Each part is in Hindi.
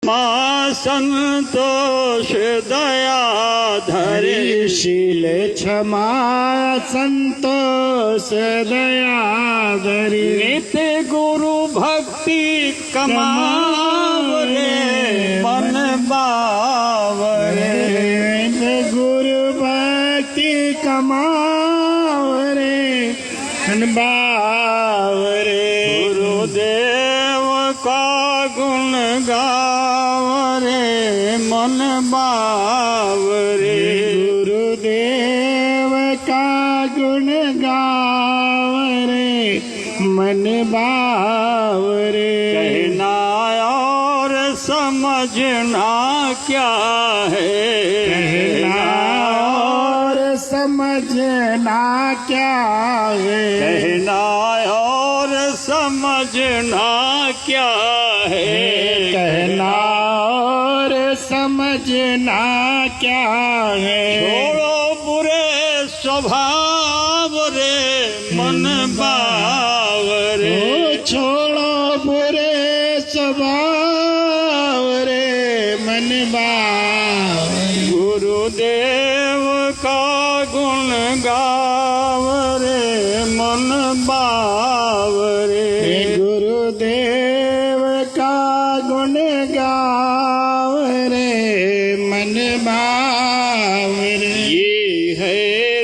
क्षमा संतोष दया धरि शील क्षमा संतोष दया धरि नित्य गुरु भक्ति कमावरे मन बावरे गुरु भक्ति कमावरे मन बावरे गुरुदेव का गुण गावरे मन बावरे गुरुदेव का गुण गावरे मन बावरे कहना और समझना क्या है कहना और समझना क्या है कहना और समझना क्या है कहना और समझना क्या है छोड़ो बुरे स्वभाव रे मन बावरे छोड़ो बुरे स्वभाव रे मन बावरे गुरुदेव का गुण गावरे मन बावरे गुरुदेव का गुण गावरे मन बावरे ये है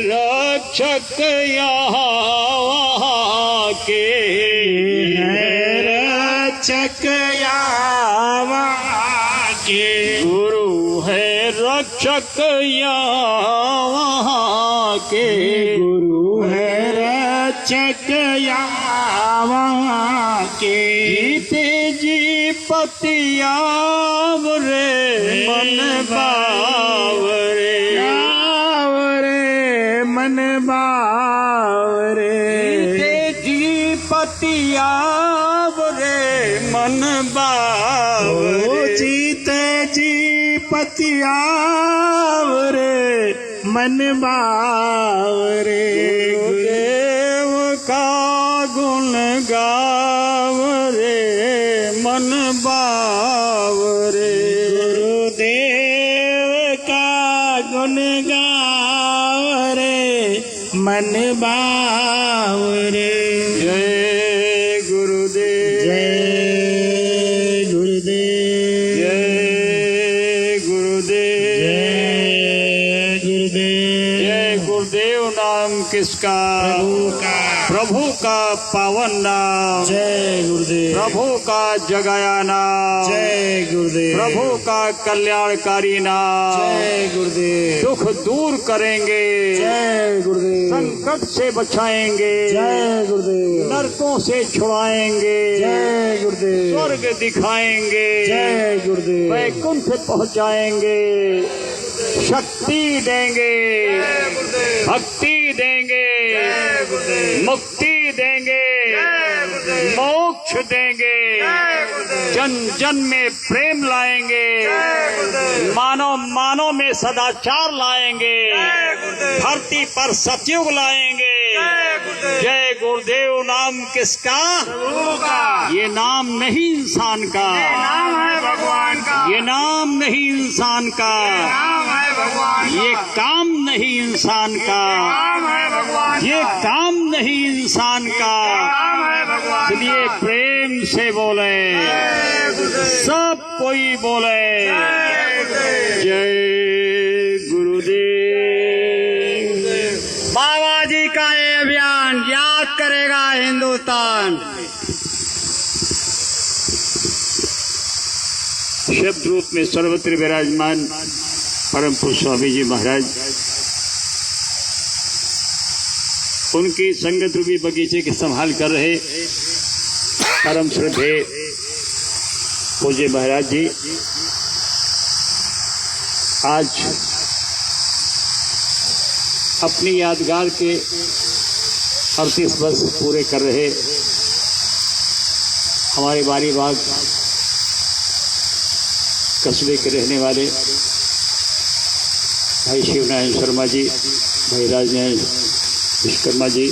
रक्षक यहाँ के रक्षक यहाँ के गुरु है रक्षक यहाँ के गुरु है रक्षक यहाँ के जीते जी पतियावरे मन बावरे बावरे मन बावरे जीते जी पतियावरे मन बावरे जीते जी पतियावरे मन बावरे गुरुदेव का गुण गावरे मन बावरे गुरुदेव का गुण गावरे मन बावरे जय गुरुदेव जय गुरुदेव जय गुरुदेव जय गुरुदेव जय गुरुदेव नाम किसका प्रभु का पावन नाम जय गुरुदेव प्रभु का जगाया नाम जय गुरुदेव प्रभु का कल्याणकारी नाम जय गुरुदेव दुख दूर करेंगे जय गुरुदेव संकट से बचाएंगे जय गुरुदेव नरकों से छुड़ाएंगे जय गुरुदेव स्वर्ग दिखाएंगे जय गुरुदेव वैकुंठ पहुंचाएंगे शक्ति देंगे भक्ति देंगे मुक्ति देंगे मोक्ष देंगे जन जन में प्रेम लाएंगे मानव मानव में सदाचार लाएंगे धरती पर सतयुग लाएंगे जय गुरुदेव नाम किसका ये नाम नहीं इंसान का नाम है भगवान का ये नाम नहीं इंसान का नाम है भगवान ये काम नहीं इंसान का नाम है भगवान ये काम नहीं इंसान का नाम है भगवान इसलिए प्रेम से बोले सब कोई बोले जय गुरुदेव। बाबा जी का ये अभियान याद करेगा हिंदुस्तान शब्द रूप में सर्वत्र विराजमान परम पूज्य स्वामी जी महाराज उनकी संगत रूपी बगीचे की संभाल कर रहे परम श्रद्धे पूज्य महाराज जी आज अपनी यादगार के 38 वर्ष पूरे कर रहे हमारे बारी बाग कस्बे के रहने वाले भाई शिवनारायण शर्मा जी, भाई राजनारायण विश्वकर्मा जी,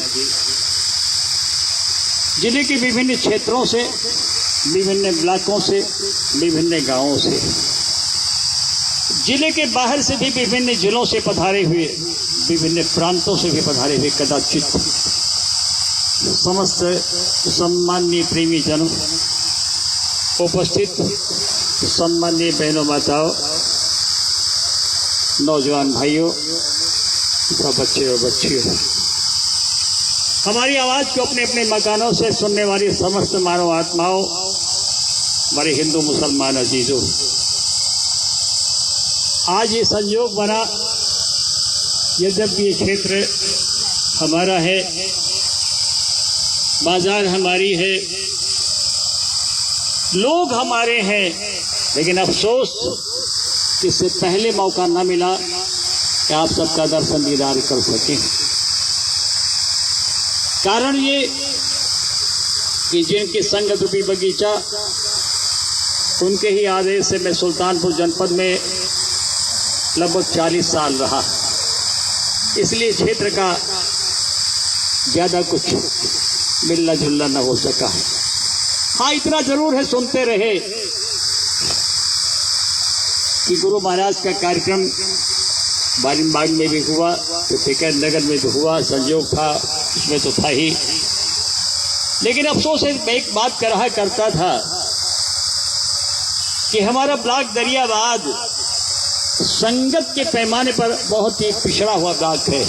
जिले के विभिन्न क्षेत्रों से विभिन्न ब्लॉकों से, विभिन्न गांवों से, जिले के बाहर से भी विभिन्न जिलों से पधारे हुए, विभिन्न प्रांतों से भी पधारे हुए कदाचित समस्त सम्माननीय प्रेमी जनों, उपस्थित सम्माननीय बहनों, माताओं, नौजवान भाइयों, बच्चे और बच्चियों, हमारी आवाज को अपने अपने मकानों से सुनने वाली समस्त मानव आत्माओं, हमारे हिंदू मुसलमान अजीजों, आज ये संयोग बना, यद्यपि ये क्षेत्र हमारा है, बाजार हमारी है, लोग हमारे हैं, लेकिन अफसोस इससे पहले मौका न मिला कि आप सबका दर्शन दीदार कर सकें। कारण ये कि जिनकी संगत रूपी बगीचा, उनके ही आदेश से मैं सुल्तानपुर जनपद में लगभग 40 साल रहा, इसलिए क्षेत्र का ज़्यादा कुछ मिलना जुलना न हो सका। हाँ, इतना जरूर है, सुनते रहे कि गुरु महाराज का कार्यक्रम बालिमबाग में भी हुआ, तो टिकर नगर में भी हुआ, संयोग था उसमें तो था ही। लेकिन अफसोस एक बात कहा करता था कि हमारा ब्लॉक दरियाबाद संगत के पैमाने पर बहुत ही पिछड़ा हुआ ब्लॉक है।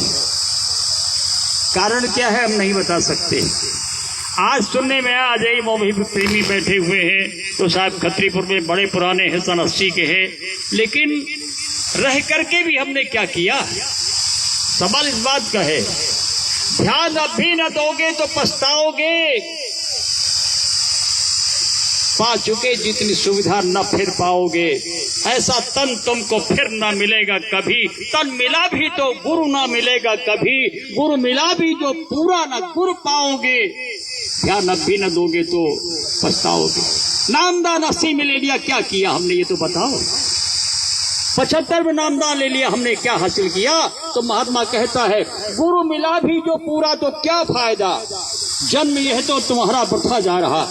कारण क्या है हम नहीं बता सकते। आज सुनने में अजय मोभी प्रेमी बैठे हुए हैं, तो साहब खत्रीपुर में बड़े पुराने हैं, सन 80 के हैं, लेकिन रह करके भी हमने क्या किया। सवाल इस बात का है, ध्यान अब भी न दोगे तो पछताओगे, पा चुके जितनी सुविधा न फिर पाओगे, ऐसा तन तुमको फिर ना मिलेगा कभी, तन मिला भी तो गुरु ना मिलेगा कभी, गुरु मिला भी तो पूरा न गुरु पाओगे, ध्यान अब भी न दोगे तो पछताओगे। नामदान 80 में ले लिया, क्या किया हमने ये तो बताओ। 75 में नामदान ले लिया, हमने क्या हासिल किया। तो महात्मा कहता है, गुरु मिला भी जो पूरा तो क्या फायदा, जन्म यह तो तुम्हारा वृथा जा रहा।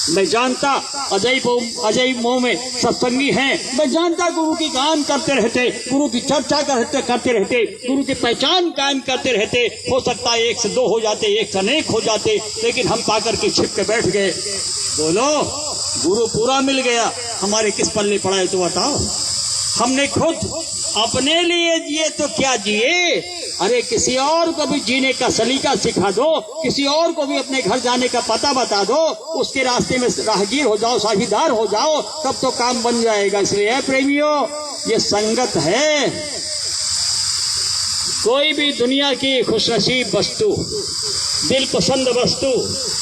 मैं जानता अजय मोह में सत्संगी हैं, मैं जानता गुरु की गान करते रहते, गुरु की चर्चा करते रहते, गुरु की पहचान कायम करते रहते। हो सकता है 1 से 2 हो जाते, 1 से अनेक हो जाते, लेकिन हम पाकर के छिप के बैठ गए। बोलो, गुरु पूरा मिल गया, हमारे किस पल्ले पड़ा है तो बताओ। हमने खुद अपने लिए जिए तो क्या जिए, अरे किसी और को भी जीने का सलीका सिखा दो, किसी और को भी अपने घर जाने का पता बता दो, उसके रास्ते में राहगीर हो जाओ, साझीदार हो जाओ, तब तो काम बन जाएगा। इसलिए प्रेमियों, ये संगत है। कोई भी दुनिया की खुशनसीब वस्तु, दिल पसंद वस्तु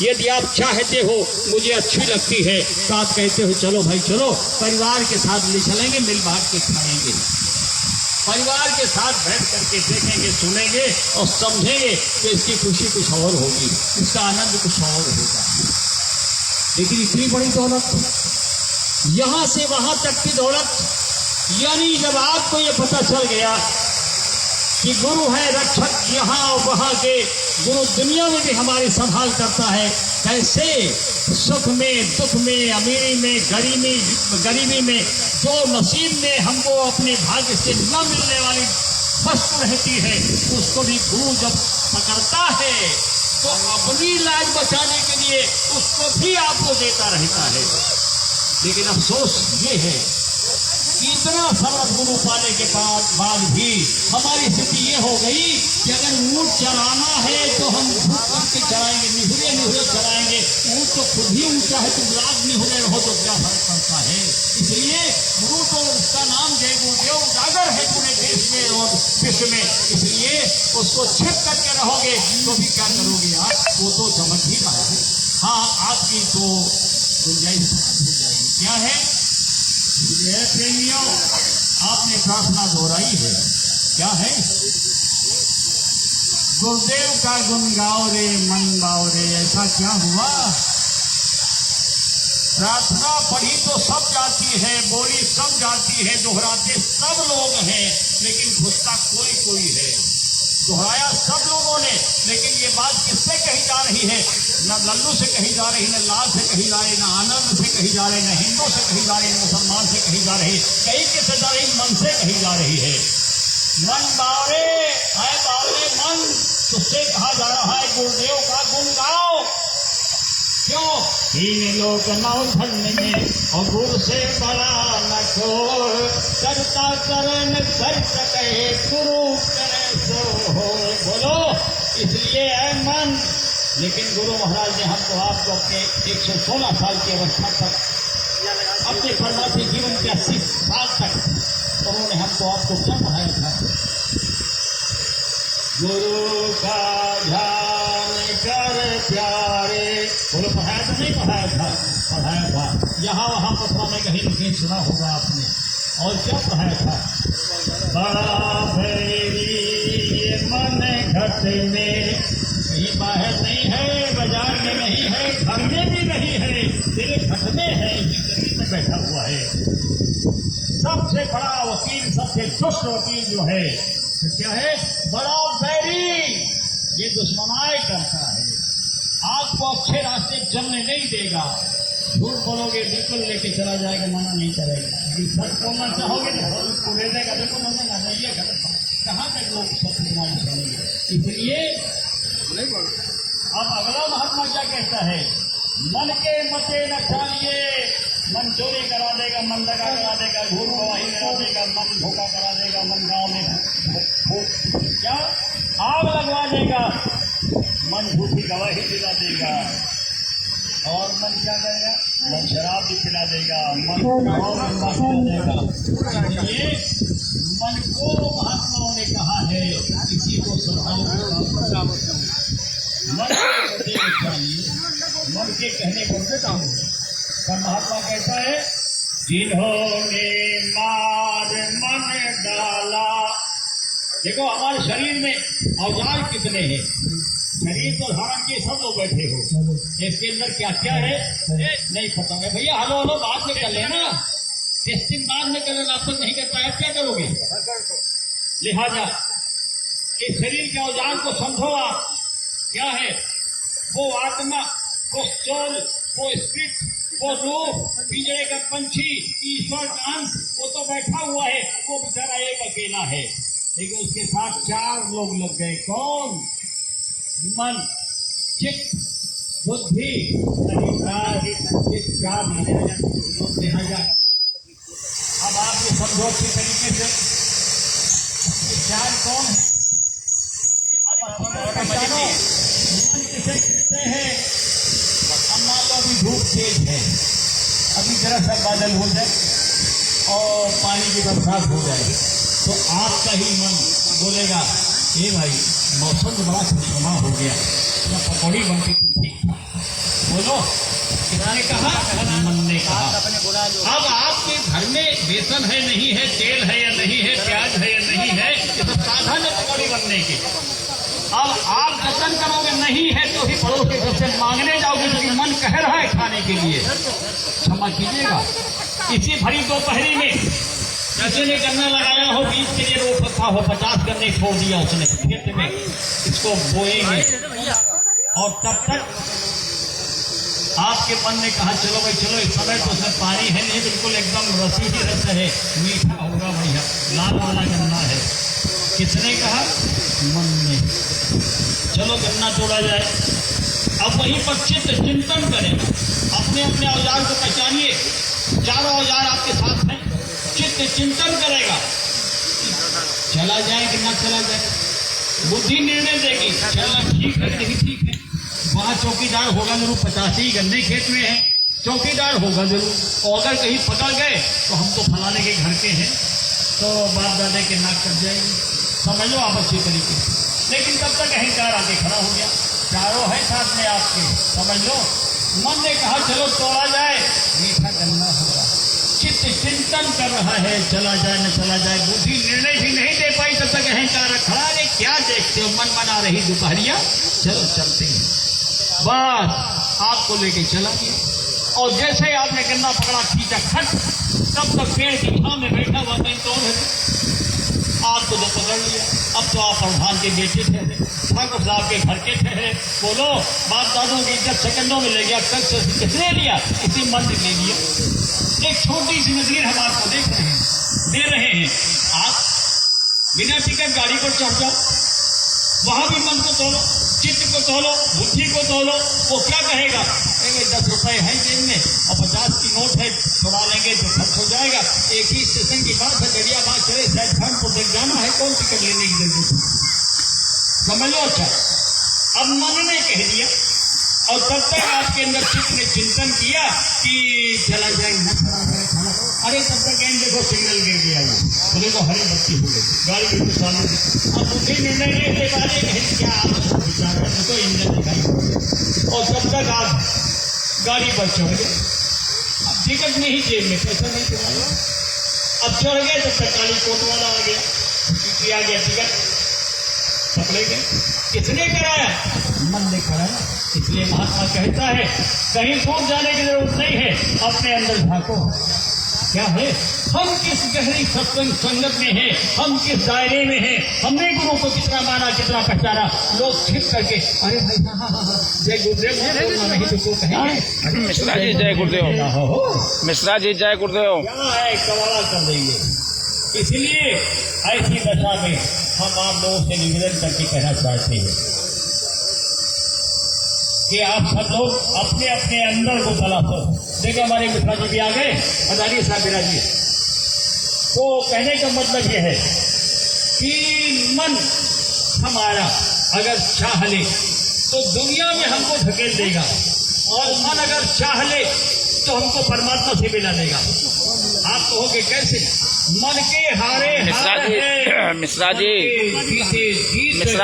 यदि आप चाहते हो, मुझे अच्छी लगती है, तो आप कहते हो चलो भाई चलो, परिवार के साथ ले चलेंगे, मिल बांट के खाएंगे, परिवार के साथ बैठ करके देखेंगे, सुनेंगे और समझेंगे कि इसकी खुशी कुछ और होगी, इसका आनंद कुछ और होगा। लेकिन इतनी बड़ी दौलत, यहां से वहां तक की दौलत, यानी जब आपको ये पता चल गया कि गुरु है रक्षक यहाँ और वहाँ के, गुरु दुनिया में भी हमारी संभाल करता है, कैसे सुख में, दुख में, अमीरी में, गरीबी में, जो नसीब में हमको अपने भाग्य से न मिलने वाली वस्तु रहती है, उसको भी गुरु जब पकड़ता है तो अपनी लाज बचाने के लिए उसको भी आपको देता रहता है। लेकिन अफसोस ये है, इतना समर्थ गुरु पाने के बाद भी हमारी स्थिति ये हो गई कि अगर ऊँट चराना है तो हम भूख करके चराएंगे, निहुरे चराएंगे। ऊँट तो खुद ही ऊँचा है, तुम लाख निहुरे रहो तो क्या फर्क पड़ता है। इसलिए गुरु तो उसका नाम जय गुरुदेव उजागर है पूरे देश में और विश्व में, इसलिए उसको छिप करके रहोगे तो भी क्या करोगे आप, वो तो समझ ही पाएंगे। हाँ, आपकी तो गुंजाइश हो जाएगी। क्या है प्रेमियों, आपने प्रार्थना दोहराई है, क्या है, गुरुदेव का गुण गाओ रे मन गाओ रे। ऐसा क्या हुआ, प्रार्थना पढ़ी तो सब जाती है, बोली सब जाती है, दोहराते सब लोग हैं, लेकिन घुसता कोई है। दोहराया सब लोगों ने, लेकिन ये बात किससे कही जा रही है? न लल्लू से कही जा रही, न लाल से कही जा रही, न आनंद से कही जा रही, न हिंदू से कही जा रही, न मुसलमान से कही जा रही, कहीं किससे जा रही? मन से कही जा रही है। मन बावरे है, बावरे मन, तुझसे कहा जा रहा है गुरुदेव का गुण गाओ। क्यों? हीन लोग नौ धन्य में और गुरु से बड़ा न कोई, करता करन कर सके गुरु करे सो हो। बोलो, इसलिए है मन। लेकिन गुरु महाराज ने हमको आपको अपने 116 साल की अवस्था तक, अपने परमार्थी जीवन के 80 साल तक उन्होंने हमको आपको क्या पढ़ाया था? गुरु का ध्यान कर प्यारे। बोलो, पढ़ाया था नहीं पढ़ाया था? पढ़ाया था। यहाँ वहाँ पत्रा में कहीं नहीं सुना होगा आपने। और क्या पढ़ाया था? बड़ा भैरी ये मन घट में, कहीं बाहर नहीं है, बाजार में नहीं है, घर में भी नहीं है, तेरे घर में है, जिंदगी में बैठा हुआ है। सबसे बड़ा वकील, सबसे दुष्ट वकील जो है तो क्या है? बड़ा बैरी, ये दुश्मनाई करता है, आपको अच्छे रास्ते चलने नहीं देगा। झूठ बोलोगे बिल्कुल लेके चला जाएगा, मना नहीं करेगा। सच बोलना चाहोगे तो उसको ले देगा, बिल्कुल मना ना, ये गलत है। कहाँ तक लोग सच बोलना चाहेंगे? इसलिए अब अगला महात्मा क्या कहता है? मन के मते न चालिए, मन चोरी करा देगा, मन दगा करा देगा, झूठ गवाही करा देगा, मन धोखा करा देगा, मन गाँव में क्या आग लगवा देगा, मन झूठी गवाही दिला देगा, और मन क्या करेगा? मन शराब भी पिला देगा, मन पिला देगा। ये मन को महात्माओं ने कहा है, किसी को संभालो, मन के कहने को काम है। पर महात्मा कहता है, जिन्होंने मार मन डाला। देखो, हमारे शरीर में औजार कितने हैं? शरीर तो धारण के सब लोग बैठे हो, इसके अंदर क्या क्या है नहीं पता है। भैया हेलो हेलो बाद में कर लेना, टेस्टिंग बाद में कर लेना, आप तक नहीं कर पाया क्या करोगे? लिहाजा इस शरीर के औजार को समझो आप, क्या है? वो आत्मा, वो सोल, वो स्पिरिट, वो रूह, पिंजरे का पंछी, ईश्वर का अंश, वो तो बैठा हुआ है, वो बेचारा एक अकेला है, लेकिन उसके साथ 4 लोग लग गए। कौन? मन, चित्त, बुद्धि, लिहाजा अब आप ये समझो अच्छी तरीके से, ज्ञान कौन है? मान लो अभी धूप तेज है, अभी जरा सा बादल हो जाए और पानी की बरसात हो जाए तो आपका ही मन बोलेगा, ये भाई मौसम तो बड़ा खुशनुमा हो गया, या पकौड़ी बनती ठीक था। बोलो, किसने कहा? मन ने कहा। अब आपके घर में बेसन है नहीं है, तेल है या नहीं है, प्याज है या नहीं है, ये सब साधन है पकौड़ी बनने के। अब आप जतन करोगे नहीं है तो ही पड़ोस के घर से मांगने जाओगे, क्योंकि मन कह रहा है खाने के लिए। क्षमा कीजिएगा, इसी भरी दोपहरी में किसी ने गन्ना लगाया हो, बीज के लिए रोप रखा हो, 50 गन्ने छोड़ दिया उसने खेत में, इसको बोएंगे, और तब तक आपके मन ने कहा चलो भाई चलो, इस समय तो उसमें पानी है नहीं, बिल्कुल एकदम रसी ही रस है, मीठा होगा भैया, लाल वाला गन्ना है। किसने कहा? मन ने। चलो गन्ना तोड़ा जाए। अब वहीं पर चित्त चिंतन करेगा, अपने अपने औजार को पहचानिए, चारों औजार आपके साथ हैं, चित्त चिंतन करेगा, चला जाए कि ना चला जाए। बुद्धि निर्णय देगी, चलना ठीक है नहीं ठीक है। वहाँ चौकीदार होगा जरूर, 50 ही गन्ने खेत में है, चौकीदार होगा जरूर, और अगर कहीं पकड़ गए तो हम तो फलाने के घर के हैं, तो बाप दादे के नाक कट जाएंगे। समझ लो आप अच्छी तरीके से। लेकिन तब तक अहंकार आके खड़ा हो गया, चारों है साथ में आपके, समझ लो। मन ने कहा चलो तोड़ा जाए, मीठा गन्ना होगा, चित्त चिंतन कर रहा है, चला जाए न चला जाए। बुद्धि निर्णय भी नहीं दे पाई, तब तक अहंकार खड़ा है, क्या देखते हो, मन मना रही दोपहरिया, चलो चलते हैं। बस आपको लेके चला गया, और जैसे ही आपने गन्ना पकड़ा खींचा खट, तब तक पेड़ की छांव में बैठा हुआ कहीं कौन है? आपको तो पकड़ लिया, अब तो आप प्रधान के बेटे थे, ठाकुर साहब के घर के थे, बोलो बाप दादों की इज्जत सेकंडों में ले गया, किसने लिया? इसी मंदिर ने लिया। एक छोटी सी नजर हम आपको दे रहे हैं, आप बिना टिकट गाड़ी पर चढ़ जाओ, वहां भी मन को तोलो, चित्त को तोलो, बुद्धि को तोलो, वो क्या कहेगा? 10 रुपए है जेब में और 50 की नोट है, छुड़ा लेंगे तो खर्च हो जाएगा। एक ही स्टेशन की बात है, दरियाबाद चले शायद खानपुर तक जाना है, कौन टिकट लेने की जरूरत है? समझ लो। अच्छा, अब मन ने कह दिया और तब तक आपके अंदर चित्त ने चिंतन किया कि चला जाए न चला जाए खाना, अरे तब तक एंड देखो सिग्नल गिर गया, वो देखो हरी बत्ती हो गई, गाड़ी बिल्कुल सामने। अब बुद्धि निर्णय लेने वाले क्या आप विचार है तो इंजन दिखाई, और तब तक आप गाड़ी पर चढ़ गए, अब टिकट नहीं जेब में, पैसा नहीं चुराया, अब चढ़ गए तब तक काली कोट वाला आ गया, आ गया टिकट पकड़े गए। किसने कराया? मन ने कराया। इसलिए महात्मा कहता है कहीं दूर जाने की जरूरत नहीं है, अपने अंदर झांको, क्या है, हम किस गहरी सत्संग संगत में हैं, हम किस दायरे में हैं, हमने गुरु को कितना माना, कितना पहचाना। लोग छिप करके अरे भाई जय गुरुदेव नहीं तो को कहेंगे मिश्रा जी जय गुरुदेव, मिश्रा जी जय गुरुदेव, क्या है कवाला कर देंगे। इसलिए ऐसी दशा में हम आप लोगों से निवेदन करके कहना चाहते हैं कि आप सब लोग अपने अपने अंदर को तलाशो। देखो हमारे मिश्रा जी भी आ गए, अदानी साहब बिराजी। तो कहने का मतलब यह है कि मन हमारा अगर चाह ले तो दुनिया में हमको धकेल देगा, और मन अगर चाह ले तो हमको परमात्मा से मिला देगा। आप कहोगे कैसे? मन के हारे मिश्रा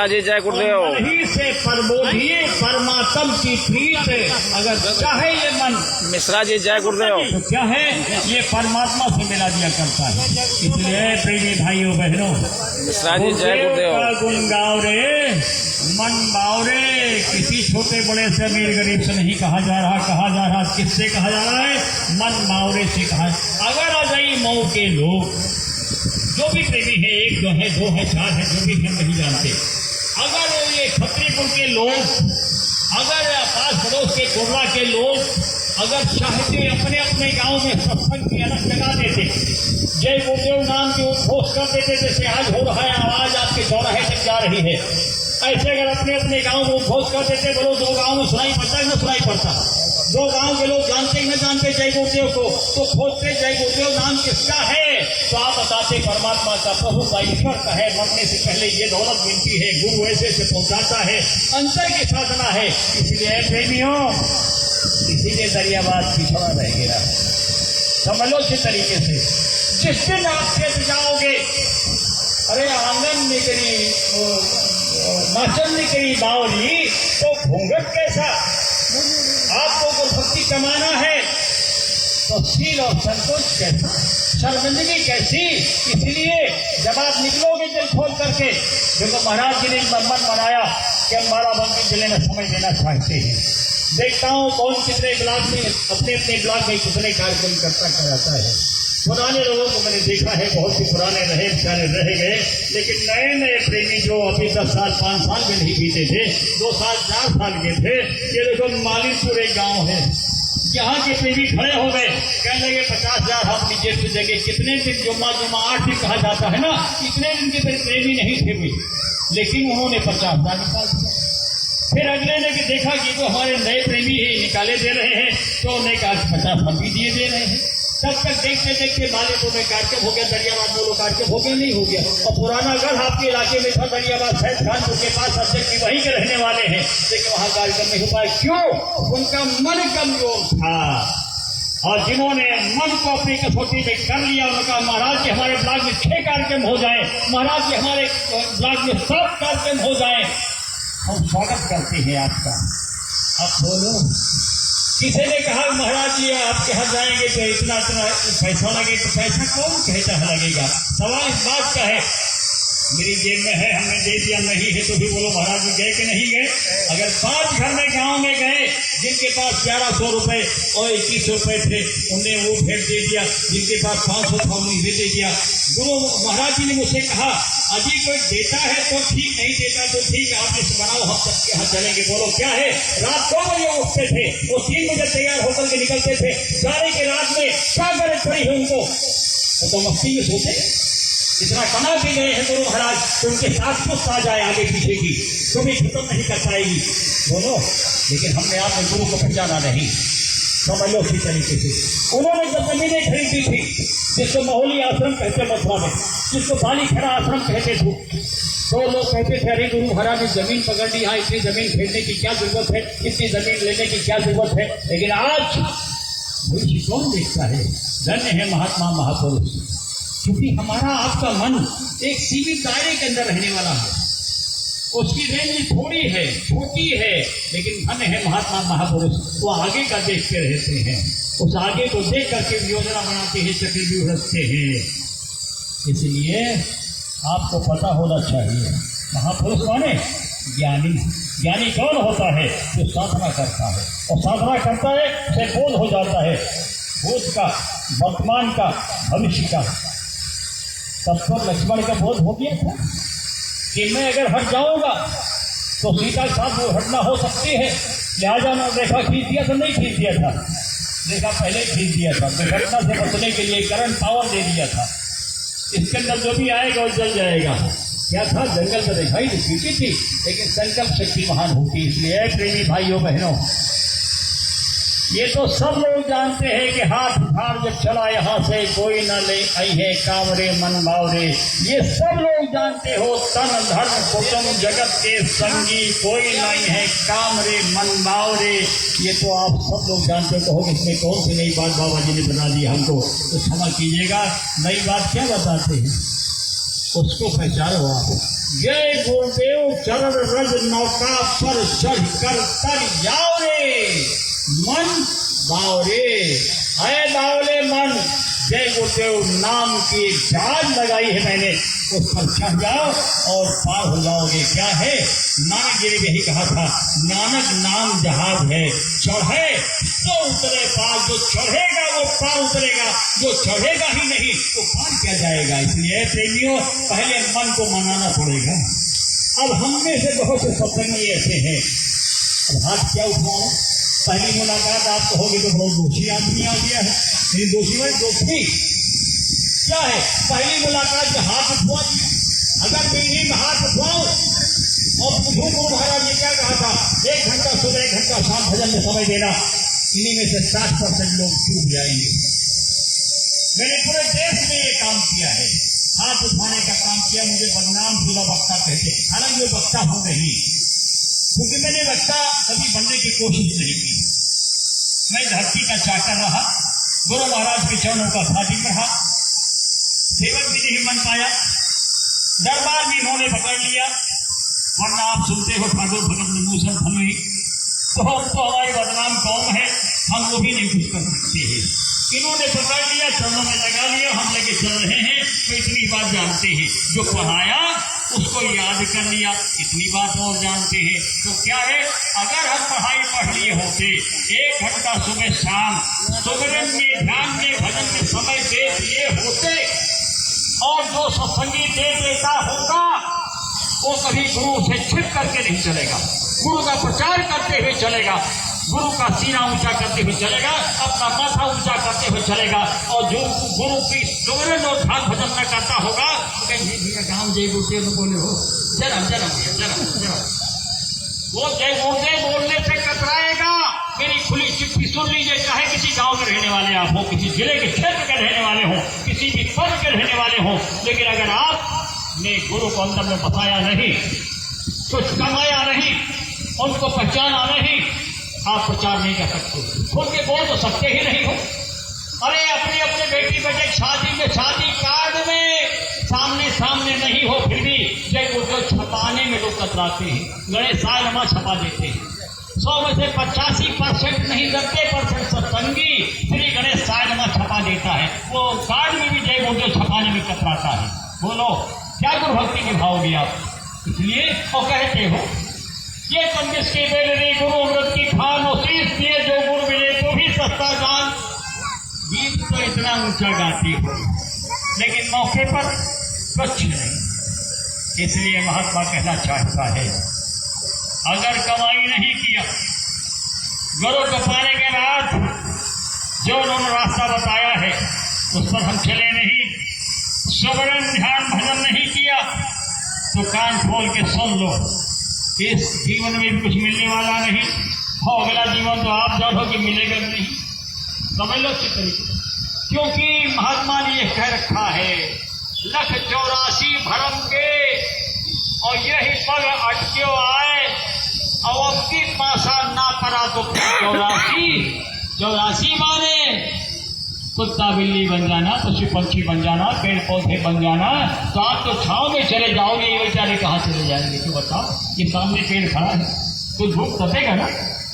जी जय गुरुदेव, ही से प्रबोधिए परमात्म की प्रीत, अगर चाहे ये मन, मिश्रा जी जय गुरुदेव, तो क्या है, ये परमात्मा से मिला दिया करता है। इसलिए प्रेमी भाइयों बहनों, मिश्रा जी जय गुरुदेव, गुण गाओ रे मन बाओ रे। किसी छोटे बड़े से अमीर गरीब से नहीं कहा जा रहा, किससे कहा जा रहा है? मन बावरे से कहा। अगर आ जाइए मऊ के लोग, जो भी प्रेमी है, 1 2 है 2 है 4 है, जो भी हम नहीं जानते, अगर ये खत्रीपुर के लोग, अगर पास पड़ोस के कोरला के लोग अगर चाहते अपने अपने गांव में सत्संग की अलग लगा देते, जय गुरुदेव नाम के उद्घोष कर देते, जैसे आज हो रहा है, आवाज आपके चौराहे तक जा रही है, ऐसे अगर अपने अपने गांव में उद्घोष कर देते, बोलो 2 गांव में सुनाई पड़ता है, न सुनाई पड़ता, 2 गांव के लोग जानते ही न जानते जय गुरुदेव को, तो खोजते जय गुरुदेव नाम किसका है, तो आप बताते परमात्मा का, प्रभु का, ईश्वर का है। मरने से पहले ये दौलत मिलती है, गुरु ऐसे से पहुंचाता है, अंतर की साधना है। इसलिए प्रेमियों, इसीलिए दरियाबाद पिछड़ा रह गया, समझ लो इस तरीके से। जिस दिन आप खेत जाओगे, अरे आंगन निकली नाचन निकली बावली, तो घूंघट कैसा, आपको गुरभक्ति कमाना है तो शील और संतोष कैसा, शर्मिंदगी कैसी। इसलिए जब आप निकलोगे दिल खोल करके, देखो महाराज जी ने मन बनाया कि हम बाराबंकी जिले में समय देना चाहते हैं। देखता हूँ कौन कितने ब्लॉक में, अपने अपने ब्लॉक में कितने कार्यक्रम कराता है। पुराने लोगों को मैंने देखा है, बहुत ही पुराने रहे, बेचारे रह गए, लेकिन नए नए प्रेमी जो अभी 10 साल 5 साल में नहीं बीते थे, 2 साल 4 साल के थे, ये देखो मालिकपुर एक गांव है, यहाँ के प्रेमी खड़े हो गए, कहने लगे 50,000 हम नीचे से जगह। कितने दिन, जुम्मा 8 दिन कहा जाता है ना, इतने दिन के प्रेमी नहीं थे कोई, लेकिन उन्होंने 50,000 निकाल दिया। फिर अगले ने देखा कि तो हमारे नए प्रेमी ही निकाले दे रहे हैं, तो उन्हें कहा 50 हम भी दिए दे रहे हैं। तब तक देखते देखते मालिकों में कार्यक्रम हो गया, दरियाबाद में कार्यक्रम हो गया, नहीं हो गया। और पुराना गढ़ आपके इलाके में था, दरियाबाद सैद खानपुर के पास, अध्यक्ष भी वहीं के रहने वाले हैं, लेकिन वहां कार्यक्रम नहीं हो पाया। क्यों? उनका मन कमजोर था, और जिन्होंने मन को अपनी कसौटी में कर लिया, उन्होंने कहा महाराज जी हमारे ब्लॉक में 6 कार्यक्रम हो जाए, महाराज जी हमारे ब्लॉक में 7 कार्यक्रम हो जाए, हम स्वागत करते हैं आपका। अब बोलो, किसी ने कहा महाराज जी आपके यहाँ जाएंगे तो इतना इतना पैसा लगे, तो पैसा कौन कहता है लगेगा। सवाल इस बात का है मेरी जेब में है, हमने दे दिया, नहीं है तो भी बोलो महाराज जी गए कि नहीं गए। अगर 5 घर में गांव में गए जिनके पास 1100 रुपए और 2100 रुपए थे उन्हें वो भेंट दे दिया, जिनके पास 500 था उन्हें भी दे दिया। गुरु महाराज जी ने मुझसे कहा अजी कोई देता है तो ठीक, नहीं देता तो ठीक, आप इस बनाओ, हम सबके यहाँ चलेंगे। बोलो क्या है। रात 2 बजे उठते थे, वो 3 बजे तैयार होकर के निकलते थे। सारे के रात में क्या गरज पड़ी है उनको, वो तो मस्ती में सोते इतना कमा के गए हैं गुरु महाराज तो उनके साथ कुछ आ जाए आगे पीछे की तो भी खत्म नहीं कर पाएगी। बोलो लेकिन हमने आपने गुरु को पहचाना नहीं, समझ लो उसी तरीके से। उन्होंने जब जमीनें खरीदी थी जिसको महोली आश्रम कहते मथुरा में, जिसको बालीखेड़ा आश्रम कहते थे, तो लोग कहते थे अरे गुरु महाराज ने जमीन पकड़ ली, हाँ इतनी जमीन खरीदने की क्या जरूरत है, इतनी जमीन लेने की क्या जरूरत है। लेकिन आज भविष्य कौन देखता है। धन्य है महात्मा महापुरुष, क्योंकि हमारा आपका मन एक सीमित दायरे के अंदर रहने वाला है, उसकी रेंज थोड़ी है, छोटी है, लेकिन धन्य है महात्मा महापुरुष, वो आगे का देखते रहते हैं, उस आगे को देख करके योजना बनाते हैं, चक्रव्यूह रचते हैं। इसलिए आपको पता होना चाहिए महापुरुष माने ज्ञानी। ज्ञानी कौन होता है? जो साधना करता है, और साधना करता है उसे बोध हो जाता है, भूत का, वर्तमान का, भविष्य का। तब तो लक्ष्मण का बोध हो गया था कि मैं अगर हट जाऊंगा तो सीता के साथ वो हटना हो सकती है, लिहाजा मैं रेखा खींच दिया तो नहीं खींच दिया था, रेखा पहले खींच दिया था, दुर्घटना से बचने के लिए करंट पावर दे दिया था। इसके अंदर जो भी आएगा वो जल जाएगा। क्या था? जंगल में दिखाई देती थी, लेकिन संकल्प शक्ति महान होती। इसलिए प्रेमी भाइयों बहनों, ये तो सब लोग जानते हैं कि हाथ उठार जब चला यहाँ से कोई न ले आई है कांवरे मन बावरे। ये सब लोग जानते हो, तन धर्म कुटुंब जगत के संगी कोई नहीं है कांवरे मन बावरे। ये तो आप सब लोग जानते हो। कहोगे इसमें कौन सी नई बात बाबा जी ने बता दी हमको, तो क्षमा कीजिएगा। नई बात क्या बताते हैं उसको पहचानो आप। जय गुरुदेव चरण रज नौका पर चढ़ कर तर जाओ रे मन बावरे। है बावले मन, जय गुरुदेव नाम की जहाज लगाई है मैंने, उस पर चढ़ जाओ और पार हो जाओगे। क्या है? नानक जी ने यही कहा था, नानक नाम जहाज है, चढ़े तो उतरे पार। जो चढ़ेगा वो पार उतरेगा, जो चढ़ेगा ही नहीं तो पार क्या जाएगा। इसलिए प्रेमियों, पहले मन को मनाना पड़ेगा। अब हम में से बहुत से सत्संगी ऐसे हैं, अब हाथ क्या उठाओ। पहली मुलाकात आप कहोगे तो बहुत दोषी आदमी आ गया है, लेकिन दोषी में दोषी क्या है? पहली मुलाकात में हाथ उठवा दिया। अगर बिल्ली में हाथ उठवाओ और गुरु महाराज ने क्या कहा था, 1 घंटा सुबह 1 घंटा शाम भजन में समय देना, इन्हीं में से 60% लोग चूक जाएंगे। मैंने पूरे देश में ये काम किया है, हाथ उठाने का काम किया। मुझे बदनाम पूरा वक्ता कहते, हालांकि वो वक्ता हूं नहीं, क्योंकि मैंने वक्ता कभी बनने की कोशिश नहीं की। मैं धरती का चाकर रहा, गुरु महाराज के चरणों का खादिम रहा, सेवक भी नहीं बन पाया, दरबार भी इन्होंने पकड़ लिया। वरना आप सुनते हो ठाकुर भगत विभूषण धनोई, तो हम तो हमारी बदनाम कौम है, हम वो भी नहीं कुछ कर सकते हैं। इन्होंने पकड़ लिया, चरणों में लगा लिया, हम लेके चल रहे हैं। तो इतनी बात जानते हैं, जो पढ़ाया उसको याद कर लिया, इतनी बात और जानते हैं। तो क्या है, अगर हम पढ़ाई पढ़ लिए होते, 1 घंटा सुबह शाम सुमिरन में, ध्यान में, भजन में समय दे दिए होते, और जो सत्संगी दे देता होगा वो कभी गुरु से छिप करके नहीं चलेगा, गुरु का प्रचार करते हुए चलेगा, गुरु का सीना ऊंचा करते हुए चलेगा, अपना माथा ऊंचा करते हुए चलेगा। और जो गुरु की सुमिरन और ध्यान भजन न करता होगा तो कहीं भैया गाँव जय गुरुदेव बोले हो, जरा जरा जरा जरा, वो जय गुरुदेव बोलने से कतराएगा। मेरी खुली चिट्ठी सुन लीजिए, चाहे किसी गांव में रहने वाले आप हो, किसी जिले के क्षेत्र के रहने वाले हो, किसी भी पर्व के रहने वाले हो, लेकिन अगर आपने गुरु को अंदर में बताया नहीं, कुछ कमाया नहीं, उनको पहचाना नहीं, आप प्रचार नहीं कर सकते। खुल के बोल तो सकते ही नहीं हो। अरे अपने अपने बेटी बेटे शादी में, शादी कार्ड में सामने सामने नहीं हो, फिर भी जय गुरुदेव छपाने में लोग कतराते हैं। गणेश सायनमा छपा देते हैं, 100 में से 85% नहीं 90% सत्संगी श्री गणेश सायनमा छपा देता है। वो कार्ड में भी जय गुरुदेव छपाने में कतराता है। बोलो क्या गुरु भक्ति निभाओगे आप? इसलिए और कहते हो ये कंदिस के बेल रे गुरु अमृत की खान और शीश दिए जो गुरु मिले तो भी सस्ता जान। गीत तो इतना ऊंचा गाती हो लेकिन मौके पर कुछ नहीं। इसलिए महात्मा कहना चाहता है अगर कमाई नहीं किया गुरु को पाने के बाद जो उन्होंने रास्ता बताया है उस पर हम चले नहीं, सुवर्ण ध्यान भजन नहीं किया तो कान खोल के सुन लो, इस जीवन में भी कुछ मिलने वाला नहीं और अगला जीवन तो आप जानो कि मिलेगा नहीं। समझ लो अच्छी तरीके, क्योंकि महात्मा ने यह कह रखा है 184 भरम के और यही पग अटक्यो आए और अब की पासा ना पड़ा तो 84 माने कुत्ता बिल्ली बन जाना, पशु पंछी बन जाना, पेड़ पौधे बन जाना, तो आप तो छांव में चले जाओगे, ये बेचारे कहाँ चले जाएंगे? तो बताओ, ये सामने पेड़ खड़ा है तो धूप तपेगा ना,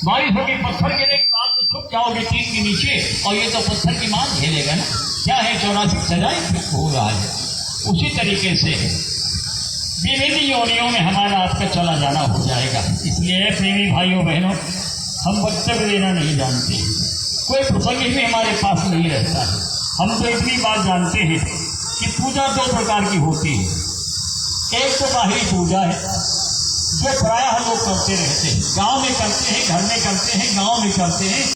बारिश होगी पत्थर गिरेगी तो आप तो छुप जाओगे टीन के नीचे और ये तो पत्थर की मान झेलेगा ना। क्या है 84 सजाएं हो रहा है। उसी तरीके से विभिन्न योनियों में हमारा आपका चला जाना हो जाएगा। इसलिए प्रेमी भाइयों बहनों, हम वक्तव्य देना नहीं जानते, कोई प्रसंग भी हमारे पास नहीं रहता है। हम तो इतनी बात जानते हैं कि पूजा 2 प्रकार की होती है। एक तो बाहरी पूजा है जो प्रायः लोग करते रहते हैं, गांव में करते हैं, घर में करते हैं, गांव में करते हैं।